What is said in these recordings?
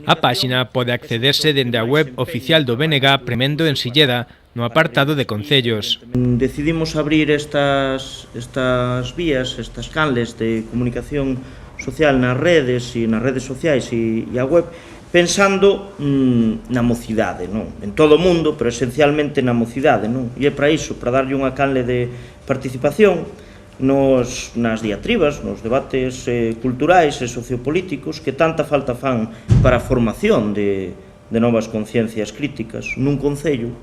A páxina pode accederse dende a web oficial do BNG premendo en Silleda, no apartado de concellos. Decidimos abrir estas vías, estas canles de comunicación social nas redes sociais e a web, pensando na mocidade, non? En todo o mundo, pero esencialmente na mocidade, non? E é para iso, para darlle unha canle de participación nas diatribas, nos debates culturais e sociopolíticos que tanta falta fan para a formación de novas conciencias críticas nun concello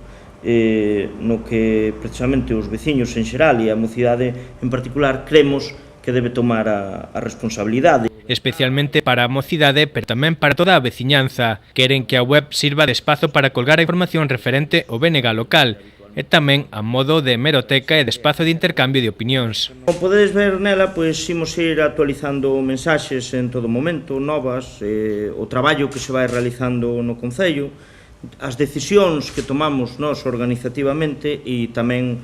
no que precisamente os veciños en xeral e a mocidade en particular cremos que debe tomar a responsabilidade. Especialmente para a mocidade, pero tamén para toda a veciñanza. Queren que a web sirva de espazo para colgar a información referente ao BNG local e tamén a modo de hemeroteca e de espazo de intercambio de opinións. Como podedes ver nela, pois imos ir actualizando mensaxes en todo momento, novas, o traballo que se vai realizando no concello, as decisións que tomamos nós organizativamente e tamén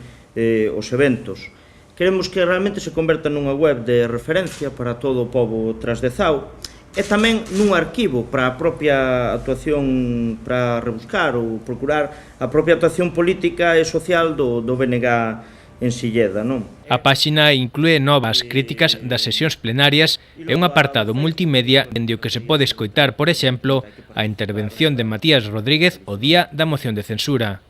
os eventos. Queremos que realmente se converta nunha web de referencia para todo o pobo trasdezao e tamén nun arquivo para a propia actuación, para rebuscar ou procurar a propia actuación política e social do BNG en Silleda, non? A páxina inclúe novas críticas das sesións plenarias e un apartado multimedia dende o que se pode escoitar, por exemplo, a intervención de Matías Rodríguez o día da moción de censura.